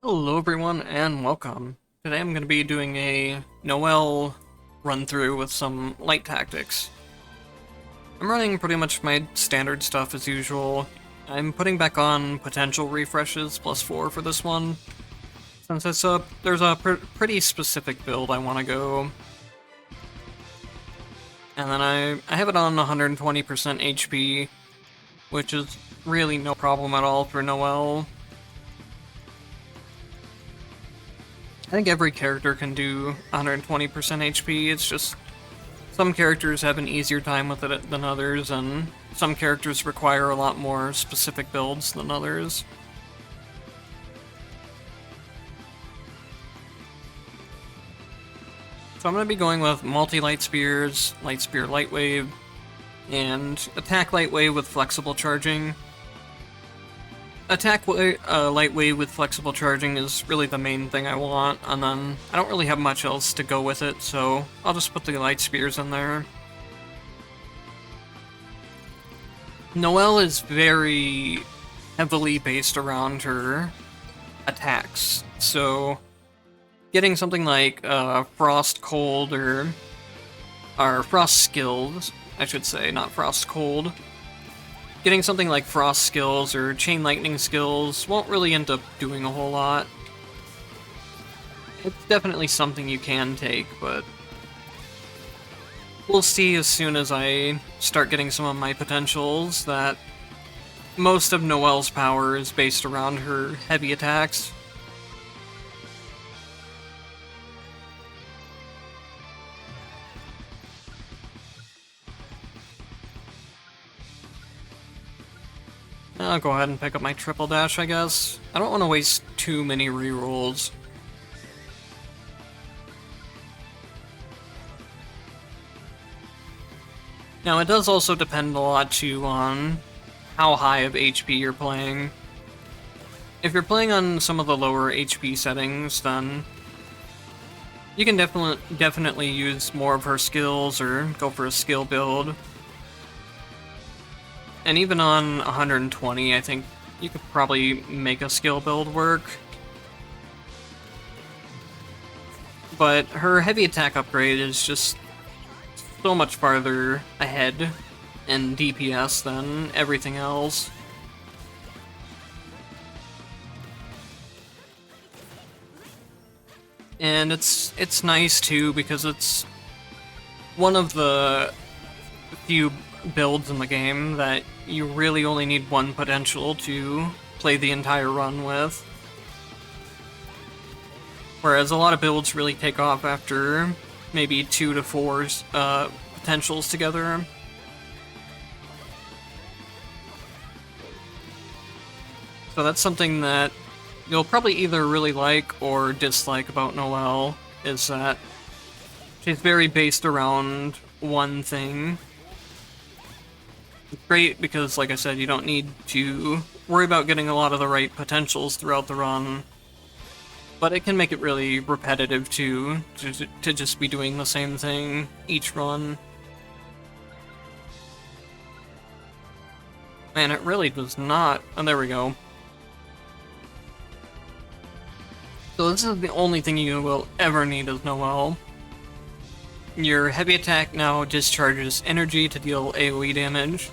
Hello everyone and welcome. Today I'm going to be doing a Noel run through with some light tactics. I'm running pretty much my standard stuff as usual. I'm putting back on potential refreshes +4 for this one, since there's a pretty specific build I want to go. And then I have it on 120% HP, which is really no problem at all for Noel. I think every character can do 120% HP, it's just some characters have an easier time with it than others, and some characters require a lot more specific builds than others. So I'm going to be going with multi-light spears, light spear light wave, and attack light wave with flexible charging. Attack light wave with flexible charging is really the main thing I want, and then I don't really have much else to go with it, so I'll just put the light spears in there. Noel is very heavily based around her attacks, so getting something like Frost Cold or Frost Skills, I should say, not Frost Cold. Getting something like Frost Skills or Chain Lightning Skills won't really end up doing a whole lot. It's definitely something you can take, but we'll see as soon as I start getting some of my potentials that most of Noel's power is based around her heavy attacks. I'll go ahead and pick up my triple dash, I guess. I don't want to waste too many rerolls. Now, it does also depend a lot, too, on how high of HP you're playing. If you're playing on some of the lower HP settings, then you can definitely use more of her skills or go for a skill build. And even on 120, I think you could probably make a skill build work. But her heavy attack upgrade is just so much farther ahead in DPS than everything else. And it's nice too because it's one of the few builds in the game that you really only need one potential to play the entire run with. Whereas a lot of builds really take off after maybe 2 to 4 potentials together. So that's something that you'll probably either really like or dislike about Noel, is that she's very based around one thing. It's great because, like I said, you don't need to worry about getting a lot of the right potentials throughout the run. But it can make it really repetitive too, to just be doing the same thing each run. Man, it really does not. Oh, there we go. So this is the only thing you will ever need as Noel. Your heavy attack now discharges energy to deal AoE damage.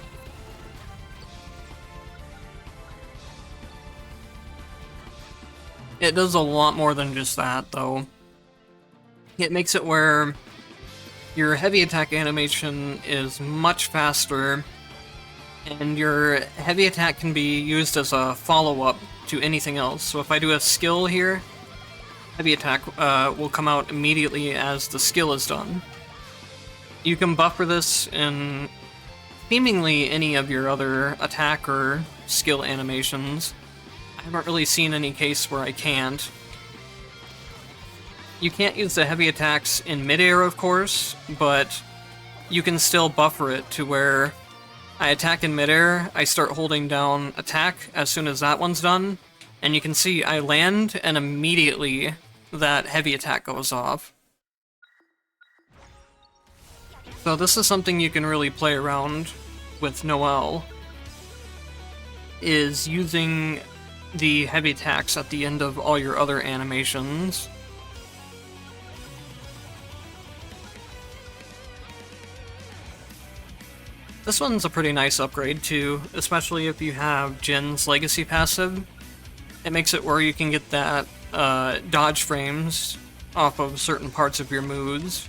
It does a lot more than just that, though. It makes it where your heavy attack animation is much faster, and your heavy attack can be used as a follow-up to anything else. So if I do a skill here, heavy attack will come out immediately as the skill is done. You can buffer this in seemingly any of your other attack or skill animations. I haven't really seen any case where I can't. You can't use the heavy attacks in midair, of course, but you can still buffer it to where I attack in midair, I start holding down attack as soon as that one's done, and you can see I land and immediately that heavy attack goes off. So this is something you can really play around with Noel, is using the heavy attacks at the end of all your other animations. This one's a pretty nice upgrade too, especially if you have Jin's Legacy passive. It makes it where you can get that dodge frames off of certain parts of your moves.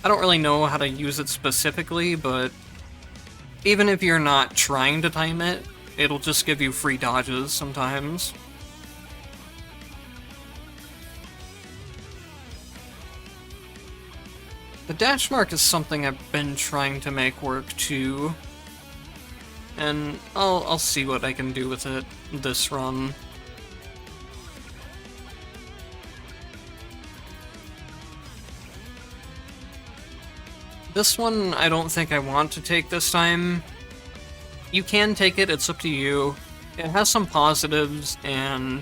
I don't really know how to use it specifically, but even if you're not trying to time it, it'll just give you free dodges sometimes. The dash mark is something I've been trying to make work too, and I'll see what I can do with it this run. This one I don't think I want to take this time. You can take it, it's up to you. It has some positives and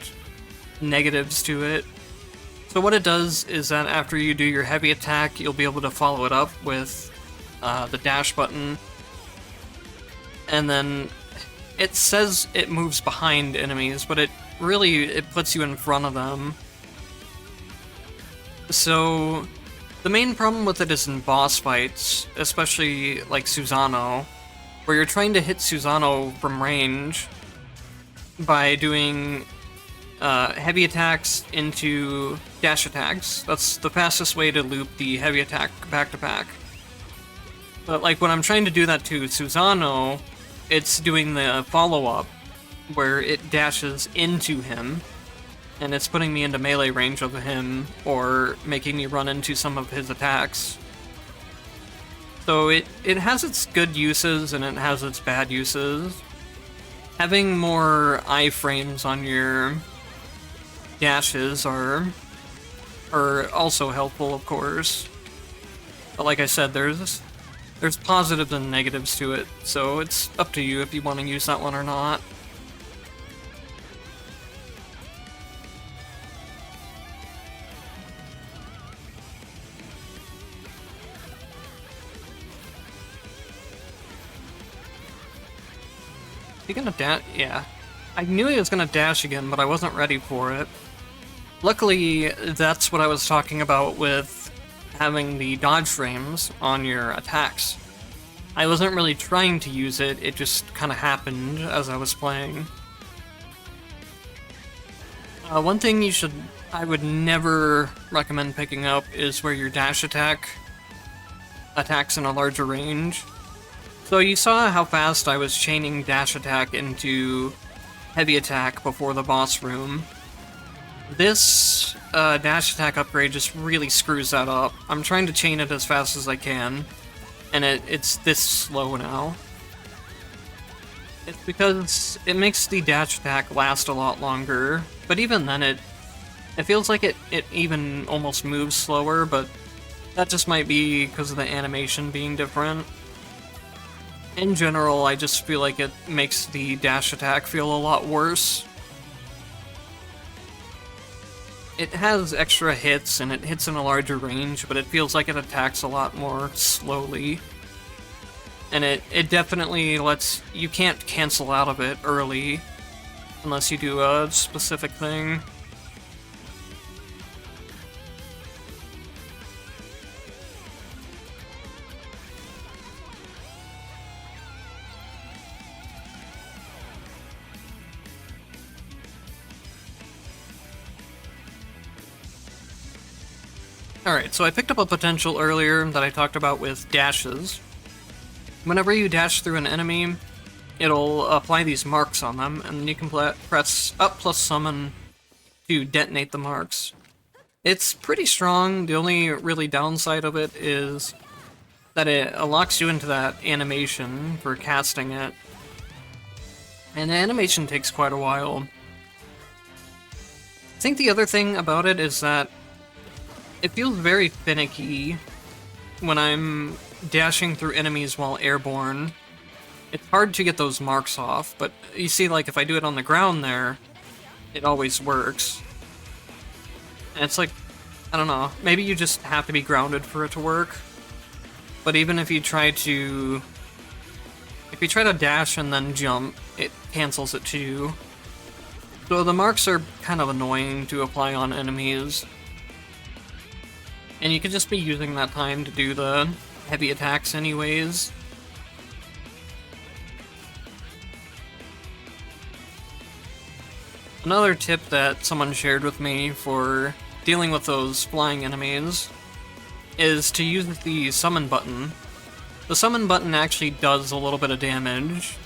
negatives to it. So what it does is that after you do your heavy attack, you'll be able to follow it up with the dash button. And then it says it moves behind enemies, but it puts you in front of them. So the main problem with it is in boss fights, especially like Susano, where you're trying to hit Susano from range by doing heavy attacks into dash attacks. That's the fastest way to loop the heavy attack back to back. But like when I'm trying to do that to Susano, it's doing the follow-up where it dashes into him and it's putting me into melee range of him or making me run into some of his attacks. So it has its good uses and it has its bad uses. Having more iframes on your dashes are also helpful, of course. But like I said, there's positives and negatives to it, so it's up to you if you want to use that one or not. Is he gonna dash? Yeah. I knew he was gonna dash again, but I wasn't ready for it. Luckily, that's what I was talking about with having the dodge frames on your attacks. I wasn't really trying to use it, it just kind of happened as I was playing. One thing I would never recommend picking up is where your dash attack attacks in a larger range. So you saw how fast I was chaining dash attack into heavy attack before the boss room. This dash attack upgrade just really screws that up. I'm trying to chain it as fast as I can, and it's this slow now. It's because it makes the dash attack last a lot longer, but even then it feels like it even almost moves slower, but that just might be because of the animation being different. In general, I just feel like it makes the dash attack feel a lot worse. It has extra hits, and it hits in a larger range, but it feels like it attacks a lot more slowly. And it definitely lets... you can't cancel out of it early, unless you do a specific thing. Alright, so I picked up a potential earlier that I talked about with dashes. Whenever you dash through an enemy, it'll apply these marks on them, and you can press up plus summon to detonate the marks. It's pretty strong. The only really downside of it is that it locks you into that animation for casting it. And the animation takes quite a while. I think the other thing about it is that it feels very finicky when I'm dashing through enemies while airborne. It's hard to get those marks off, but you see, like, if I do it on the ground there, it always works. And it's like, I don't know, maybe you just have to be grounded for it to work. But even if you try to dash and then jump, it cancels it too. So the marks are kind of annoying to apply on enemies, and you could just be using that time to do the heavy attacks anyways. Another tip that someone shared with me for dealing with those flying enemies is to use the summon button. The summon button actually does a little bit of damage.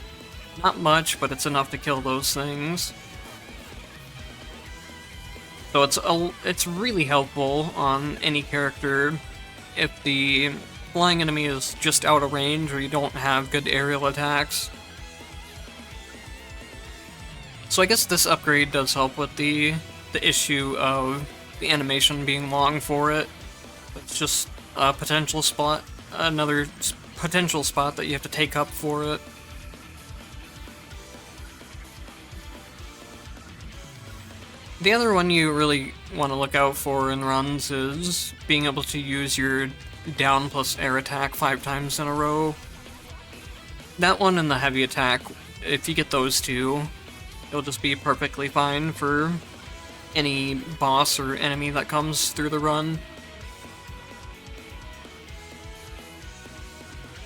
Not much, but it's enough to kill those things. So it's really helpful on any character if the flying enemy is just out of range or you don't have good aerial attacks. So I guess this upgrade does help with the issue of the animation being long for it. It's just a potential spot, another potential spot that you have to take up for it. The other one you really want to look out for in runs is being able to use your down plus air attack 5 times in a row. That one and the heavy attack, if you get those two, it'll just be perfectly fine for any boss or enemy that comes through the run.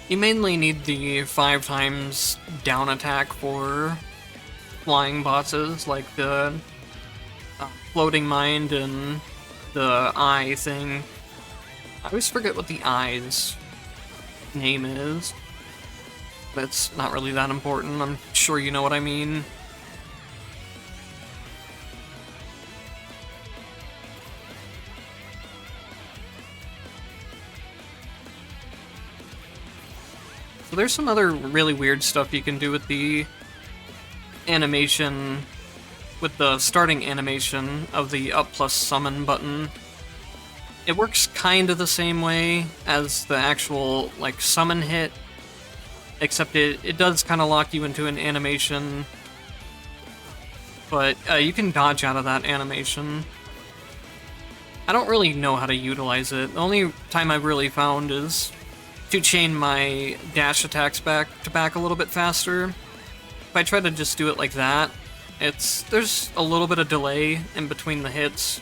You mainly need the 5 times down attack for flying bosses, like the floating mind and the eye thing. I always forget what the eye's name is. But it's not really that important, I'm sure you know what I mean. So there's some other really weird stuff you can do with the animation, with the starting animation of the up plus summon button. It works kind of the same way as the actual, like, summon hit, except it does kind of lock you into an animation, but you can dodge out of that animation. I don't really know how to utilize it. The only time I've really found is to chain my dash attacks back to back a little bit faster. If I try to just do it like that, there's a little bit of delay in between the hits,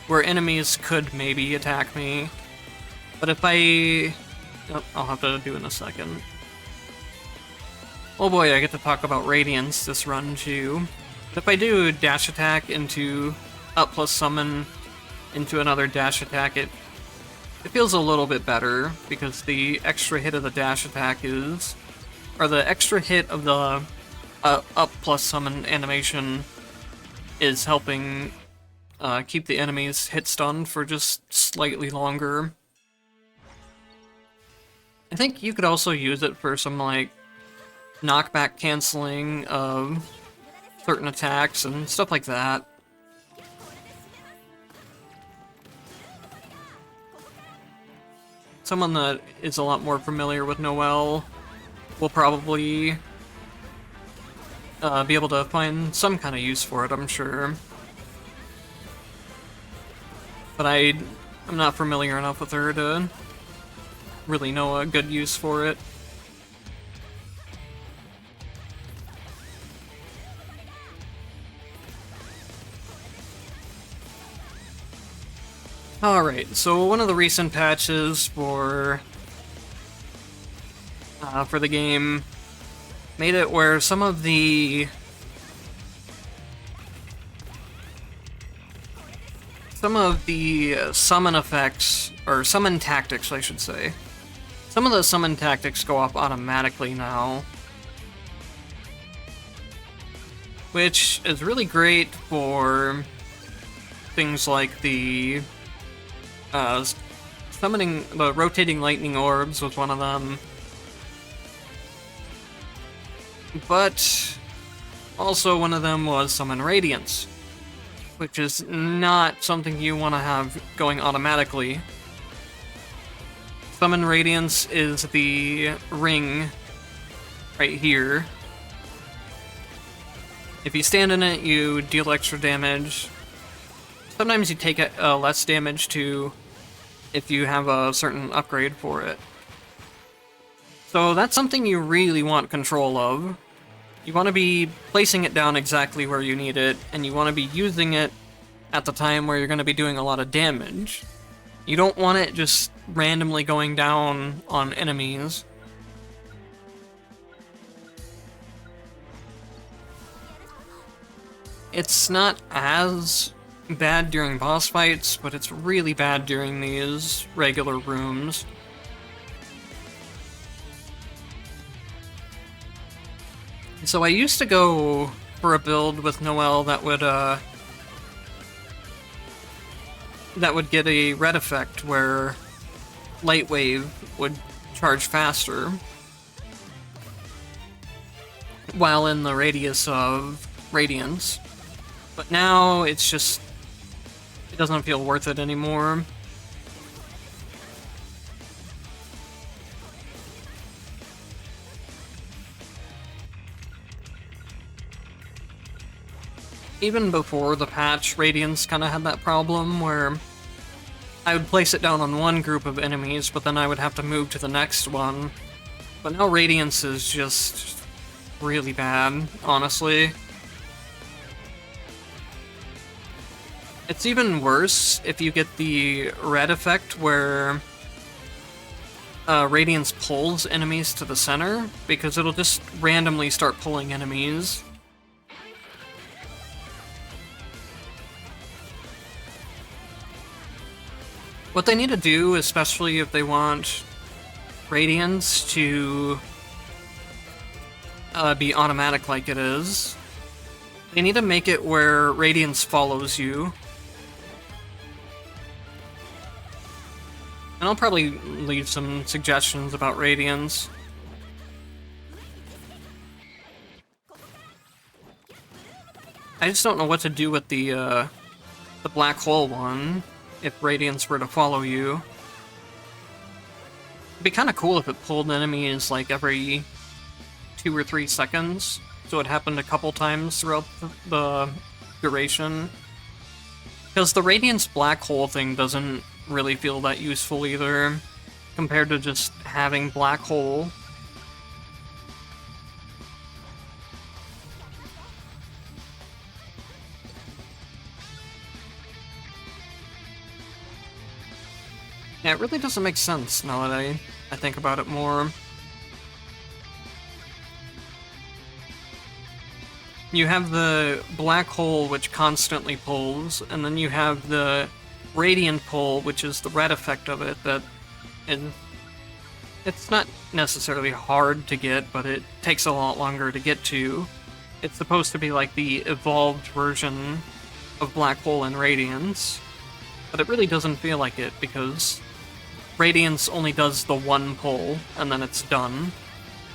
where enemies could maybe attack me. But if I'll have to do it in a second. Oh boy, I get to talk about radiance this run too. But if I do dash attack into up plus summon into another dash attack, it feels a little bit better, because the extra hit of the dash attack the extra hit of the up plus summon animation is helping keep the enemies hit stunned for just slightly longer. I think you could also use it for some, like, knockback canceling of certain attacks and stuff like that. Someone that is a lot more familiar with Noel will probably be able to find some kind of use for it, I'm sure. But I'm not familiar enough with her to really know a good use for it. Alright, so one of the recent patches for the game made it where some of the summon effects, or summon tactics, I should say. Some of the summon tactics go off automatically now, which is really great for things like the summoning, the rotating lightning orbs was one of them. But also one of them was summon radiance, which is not something you want to have going automatically. Summon radiance is the ring right here. If you stand in it, you deal extra damage. Sometimes you take less damage too, if you have a certain upgrade for it. So that's something you really want control of. You want to be placing it down exactly where you need it, and you want to be using it at the time where you're going to be doing a lot of damage. You don't want it just randomly going down on enemies. It's not as bad during boss fights, but it's really bad during these regular rooms. So I used to go for a build with Noel that would get a red effect where Light Wave would charge faster while in the radius of radiance. But now it's just, it doesn't feel worth it anymore. Even before the patch, Radiance kind of had that problem where I would place it down on one group of enemies, but then I would have to move to the next one. But now Radiance is just really bad, honestly. It's even worse if you get the red effect where Radiance pulls enemies to the center, because it'll just randomly start pulling enemies. What they need to do, especially if they want Radiance to be automatic like it is, they need to make it where Radiance follows you. And I'll probably leave some suggestions about Radiance. I just don't know what to do with the black hole one, if Radiance were to follow you. It'd be kind of cool if it pulled enemies like every 2 or 3 seconds, so it happened a couple times throughout the duration. Because the Radiance black hole thing doesn't really feel that useful either, compared to just having black hole. Yeah, it really doesn't make sense now that I think about it more. You have the black hole, which constantly pulls, and then you have the radiant pull, which is the red effect of it, it's not necessarily hard to get, but it takes a lot longer to get to. It's supposed to be like the evolved version of black hole and radiance, but it really doesn't feel like it, because Radiance only does the one pull, and then it's done.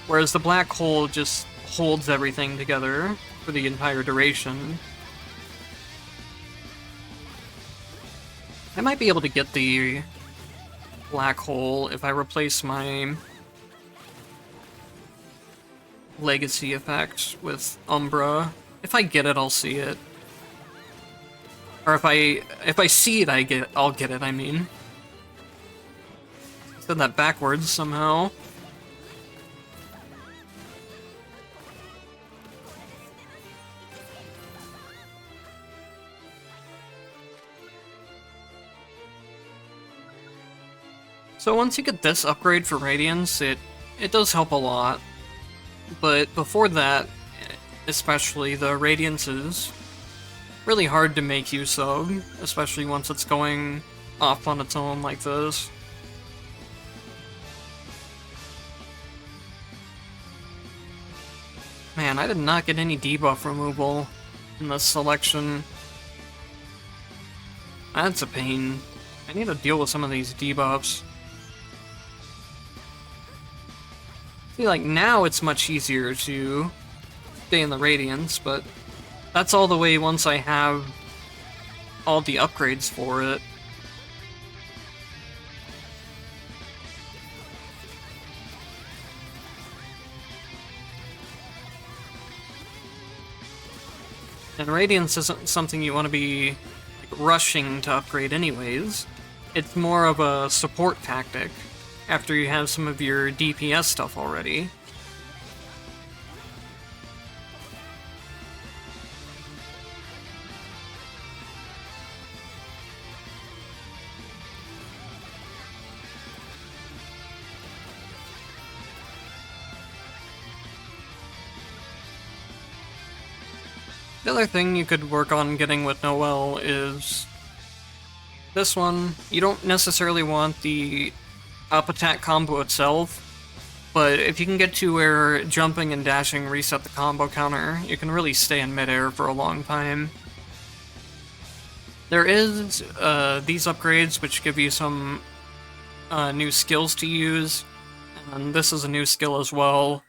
Whereas the black hole just holds everything together for the entire duration. I might be able to get the black hole if I replace my legacy effect with Umbra. If I get it, I'll see it. Or if I see it, I'll get it, I mean. Said that backwards somehow. So once you get this upgrade for Radiance, it does help a lot. But before that, especially, the Radiance is really hard to make use of, especially once it's going off on its own like this. Man, I did not get any debuff removal in this selection. That's a pain. I need to deal with some of these debuffs. See, like, now it's much easier to stay in the Radiance, but that's all the way once I have all the upgrades for it. And Radiance isn't something you want to be like, rushing to upgrade anyways. It's more of a support tactic after you have some of your DPS stuff already. The other thing you could work on getting with Noel is this one. You don't necessarily want the up attack combo itself, but if you can get to where jumping and dashing reset the combo counter, you can really stay in midair for a long time. There is these upgrades which give you some new skills to use, and this is a new skill as well.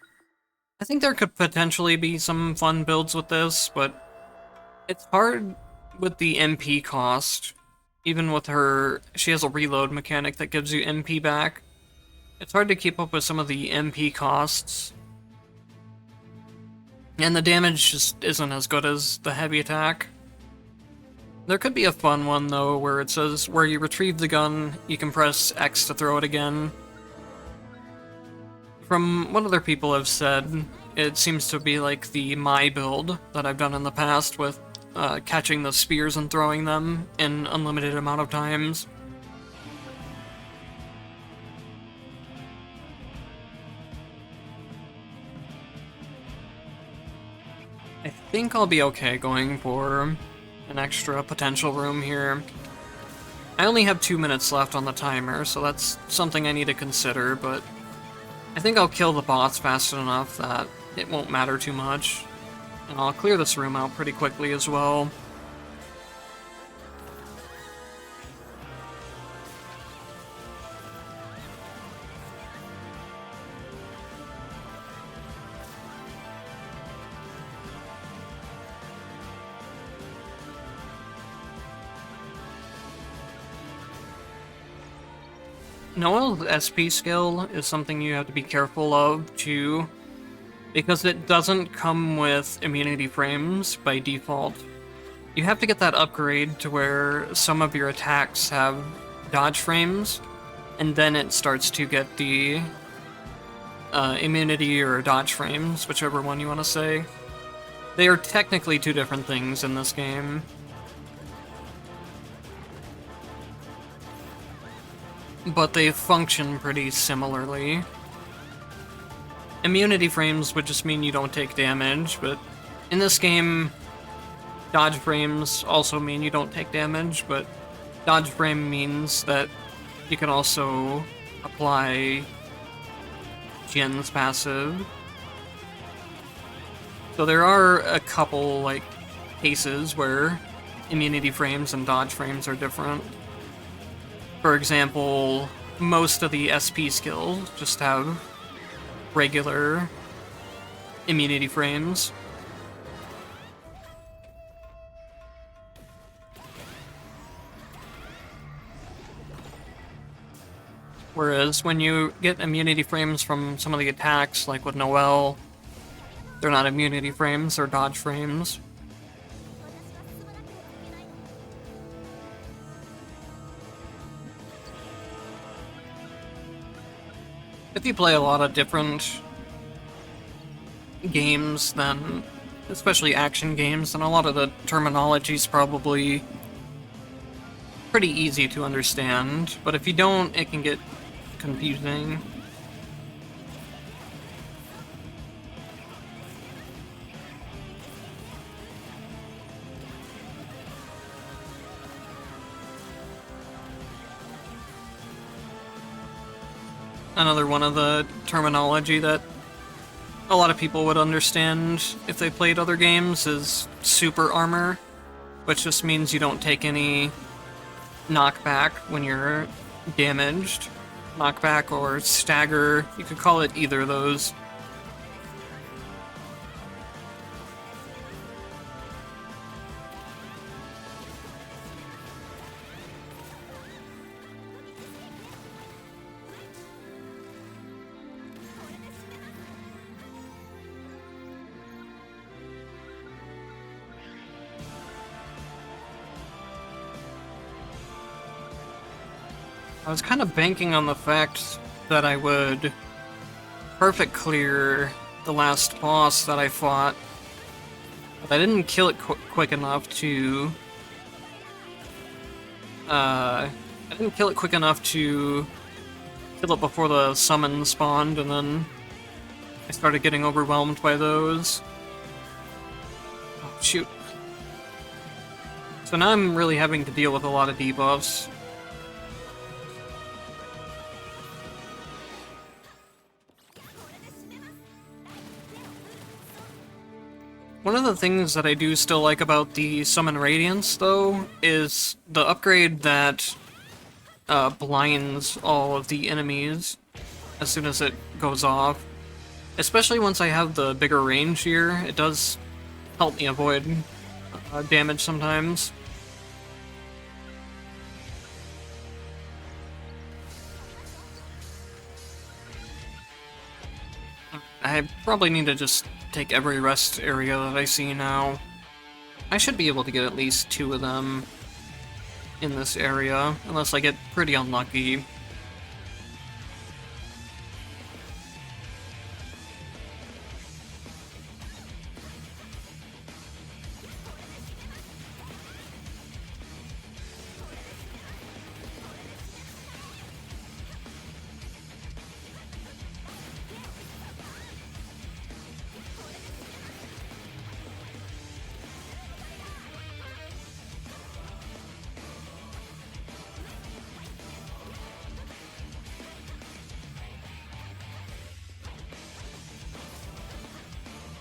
I think there could potentially be some fun builds with this, but it's hard with the MP cost. Even with her, she has a reload mechanic that gives you MP back. It's hard to keep up with some of the MP costs. And the damage just isn't as good as the heavy attack. There could be a fun one, though, where it says where you retrieve the gun, you can press X to throw it again. From what other people have said, it seems to be like the my build that I've done in the past with catching the spears and throwing them in unlimited amount of times. I think I'll be okay going for an extra potential room here. I only have 2 minutes left on the timer, so that's something I need to consider, but I think I'll kill the boss fast enough that it won't matter too much. And I'll clear this room out pretty quickly as well. Noel's SP skill is something you have to be careful of, too, because it doesn't come with immunity frames by default. You have to get that upgrade to where some of your attacks have dodge frames, and then it starts to get the immunity or dodge frames, whichever one you want to say. They are technically two different things in this game. But they function pretty similarly. Immunity frames would just mean you don't take damage, but in this game, dodge frames also mean you don't take damage, but dodge frame means that you can also apply Jin's passive. So there are a couple, like, cases where immunity frames and dodge frames are different. For example, most of the SP skills just have regular immunity frames. Whereas when you get immunity frames from some of the attacks, like with Noel, they're not immunity frames, they're dodge frames. If you play a lot of different games, then, especially action games, then a lot of the terminology is probably pretty easy to understand, but if you don't, it can get confusing. Another one of the terminology that a lot of people would understand if they played other games is super armor, which just means you don't take any knockback when you're damaged. Knockback or stagger, you could call it either of those. I was kind of banking on the fact that I would perfect clear the last boss that I fought, but I didn't kill it quick enough to... I didn't kill it quick enough to kill it before the summon spawned, and then I started getting overwhelmed by those. Oh, shoot. So now I'm really having to deal with a lot of debuffs. One of the things that I do still like about the Summon Radiance, though, is the upgrade that blinds all of the enemies as soon as it goes off. Especially once I have the bigger range here, it does help me avoid damage sometimes. I probably need to just take every rest area that I see now. I should be able to get at least 2 of them in this area, unless I get pretty unlucky.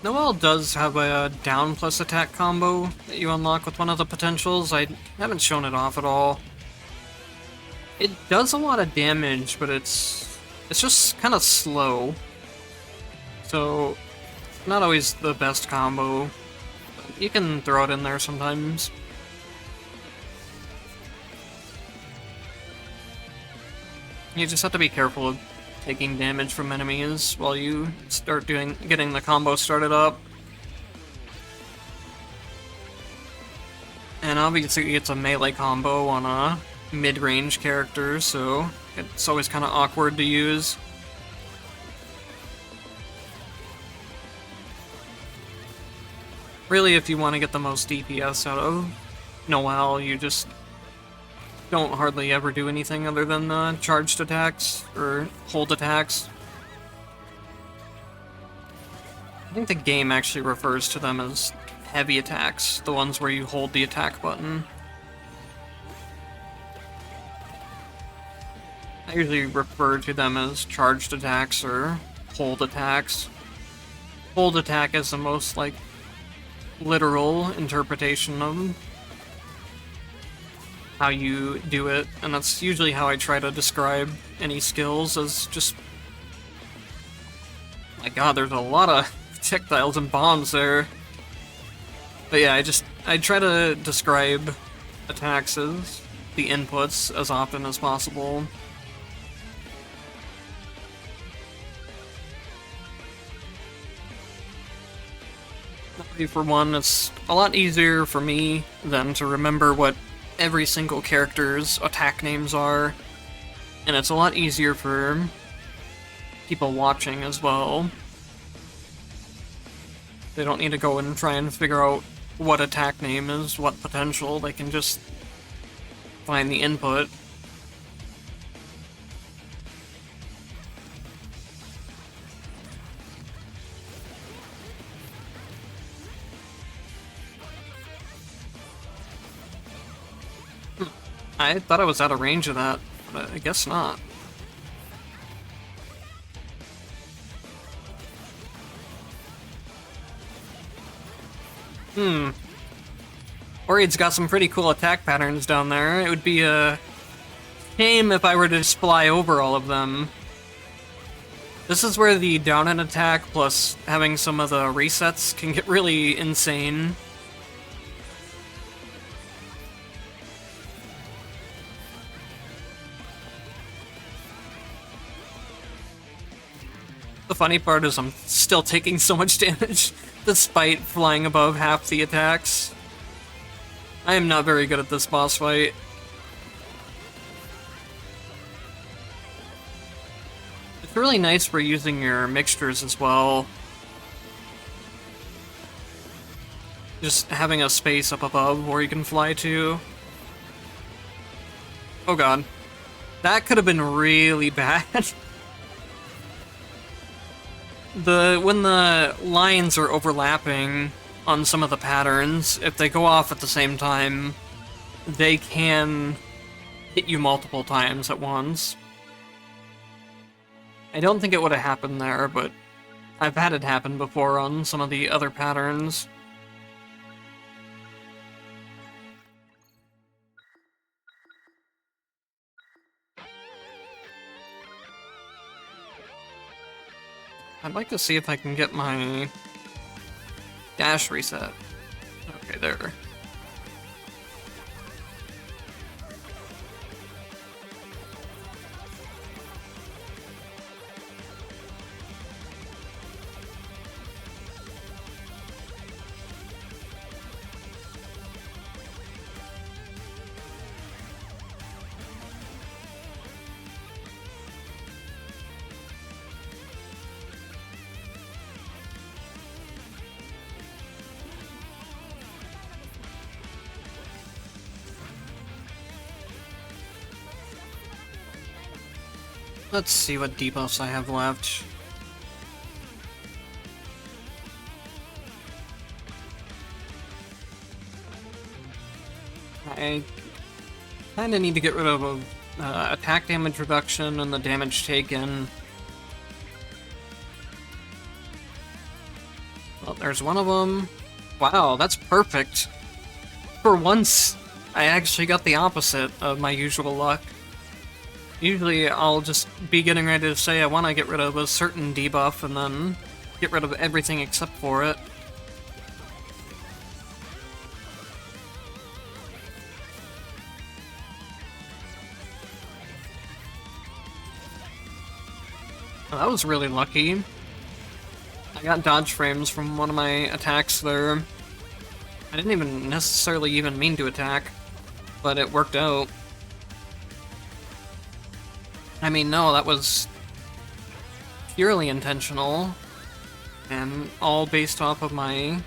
Noel does have a down plus attack combo that you unlock with one of the potentials. I haven't shown it off at all. It does a lot of damage, but it's just kind of slow. So, not always the best combo. But you can throw it in there sometimes. You just have to be careful of taking damage from enemies while you start getting the combo started up. And obviously it's a melee combo on a mid-range character, so it's always kind of awkward to use. Really, if you want to get the most DPS out of Noel, you just don't hardly ever do anything other than charged attacks or hold attacks. I think the game actually refers to them as heavy attacks, the ones where you hold the attack button. I usually refer to them as charged attacks or hold attacks. Hold attack is the most, like, literal interpretation of how you do it, and that's usually how I try to describe any skills, as just... My god, there's a lot of projectiles and bombs there. But yeah, I try to describe attacks as the inputs as often as possible. For one, it's a lot easier for me than to remember what every single character's attack names are, and it's a lot easier for people watching as well. They don't need to go and try and figure out what attack name is what potential, they can just find the input. I thought I was out of range of that, but I guess not. Oriad's got some pretty cool attack patterns down there. It would be a shame if I were to just fly over all of them. This is where the down and attack plus having some of the resets can get really insane. The funny part is I'm still taking so much damage, despite flying above half the attacks. I am not very good at this boss fight. It's really nice for using your mixtures as well. Just having a space up above where you can fly to. Oh god. That could have been really bad. When the lines are overlapping on some of the patterns, if they go off at the same time, they can hit you multiple times at once. I don't think it would have happened there, but I've had it happen before on some of the other patterns. I'd like to see if I can get my dash reset. Okay, there. Let's see what debuffs I have left. I kinda need to get rid of attack damage reduction and the damage taken. Well, there's one of them. Wow, that's perfect. For once, I actually got the opposite of my usual luck. Usually I'll just be getting ready to say I want to get rid of a certain debuff and then get rid of everything except for it. Well, that was really lucky. I got dodge frames from one of my attacks there. I didn't even necessarily even mean to attack, but it worked out. I mean, no, that was purely intentional, and all based off of my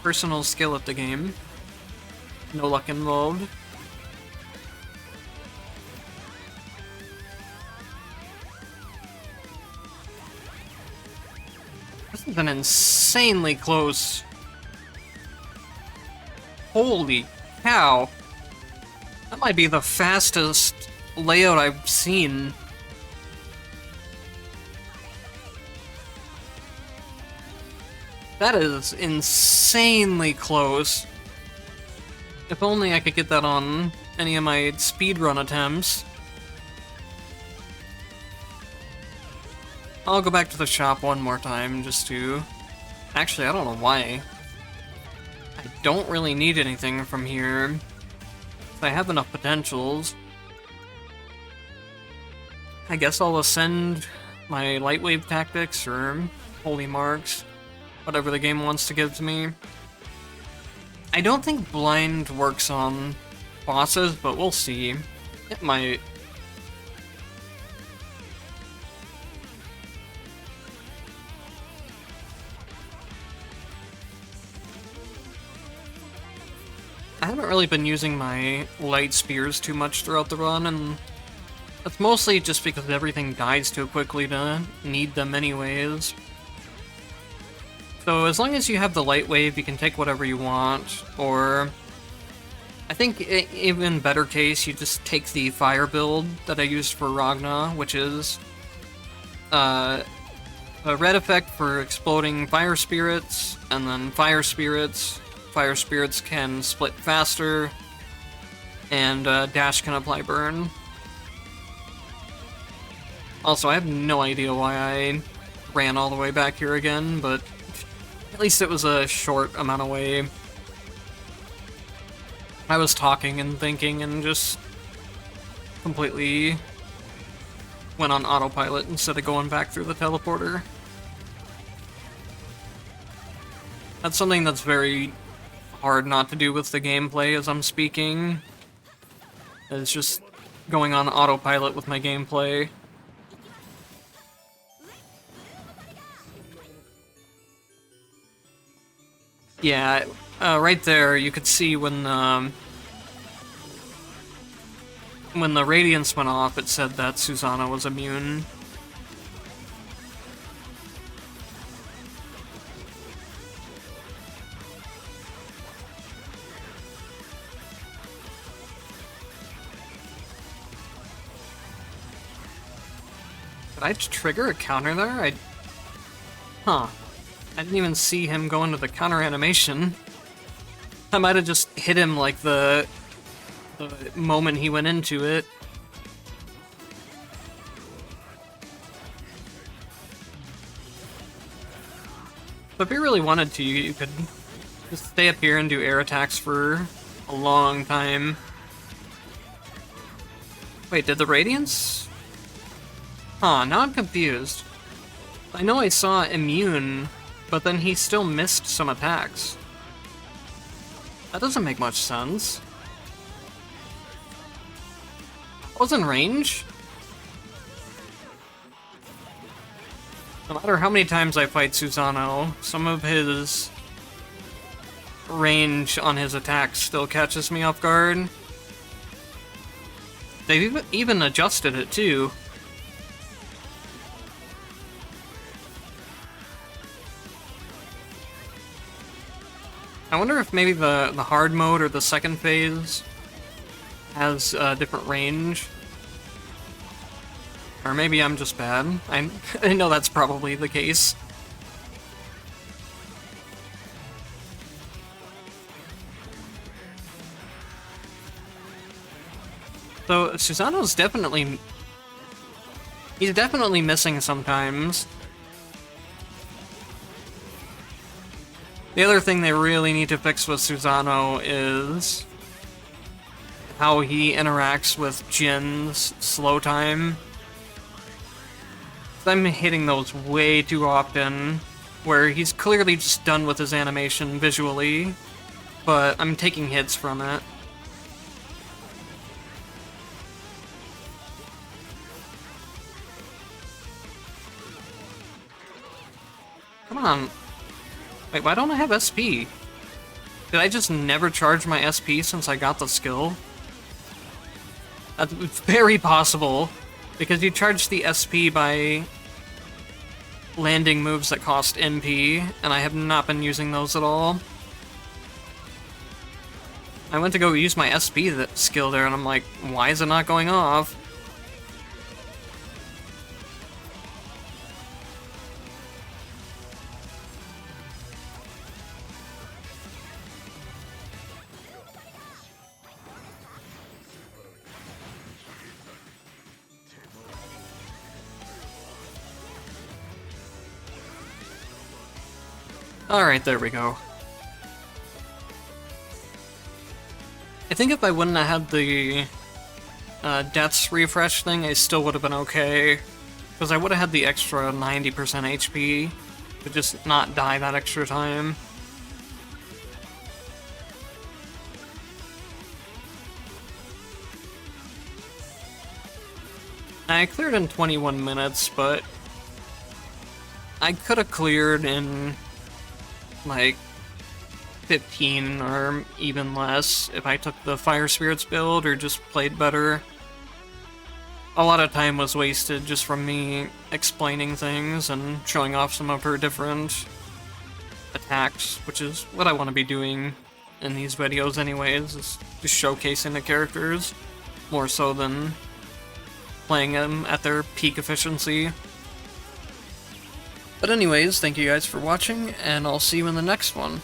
personal skill at the game. No luck involved. This is an insanely close... Holy cow! That might be the fastest layout I've seen. That is insanely close. If only I could get that on any of my speedrun attempts. I'll go back to the shop one more time just to... Actually, I don't know why. I don't really need anything from here. I have enough potentials. I guess I'll ascend my light wave tactics or holy marks, whatever the game wants to give to me. I don't think blind works on bosses, but we'll see. It might. I haven't really been using my light spears too much throughout the run, and that's mostly just because everything dies too quickly to need them anyways. So as long as you have the light wave, you can take whatever you want, or... I think even better case, you just take the fire build that I used for Ragna, which is a red effect for exploding fire spirits, and then fire spirits. Fire spirits can split faster, and dash can apply burn. Also, I have no idea why I ran all the way back here again, but at least it was a short amount of way. I was talking and thinking and just completely went on autopilot instead of going back through the teleporter. That's something that's very hard not to do with the gameplay as I'm speaking. It's just going on autopilot with my gameplay. Yeah, right there you could see when the radiance went off, it said that Susanna was immune. Did I trigger a counter there? Huh. I didn't even see him go into the counter animation. I might have just hit him like the moment he went into it. But if you really wanted to, you could just stay up here and do air attacks for a long time. Wait, did the radiance? Huh, now I'm confused. I know I saw immune, but then he still missed some attacks. That doesn't make much sense. I was in range? No matter how many times I fight Susano, some of his range on his attacks still catches me off guard. They've even adjusted it too. I wonder if maybe the hard mode or the second phase has a different range. Or maybe I'm just bad. I know that's probably the case. So Susano's definitely... He's definitely missing sometimes. The other thing they really need to fix with Susano is how he interacts with Jin's slow time. I'm hitting those way too often, where he's clearly just done with his animation visually, but I'm taking hits from it. Come on. Wait, why don't I have SP? Did I just never charge my SP since I got the skill? That's very possible, because you charge the SP by landing moves that cost MP, and I have not been using those at all. I went to go use my SP skill there, and I'm like, why is it not going off? Alright, there we go. I think if I wouldn't have had the deaths refresh thing, I still would have been okay. Because I would have had the extra 90% HP to just not die that extra time. I cleared in 21 minutes, but I could have cleared in like 15 or even less if I took the Fire Spirits build or just played better. A lot of time was wasted just from me explaining things and showing off some of her different attacks, which is what I want to be doing in these videos anyways, is just showcasing the characters more so than playing them at their peak efficiency. But anyways, thank you guys for watching, and I'll see you in the next one.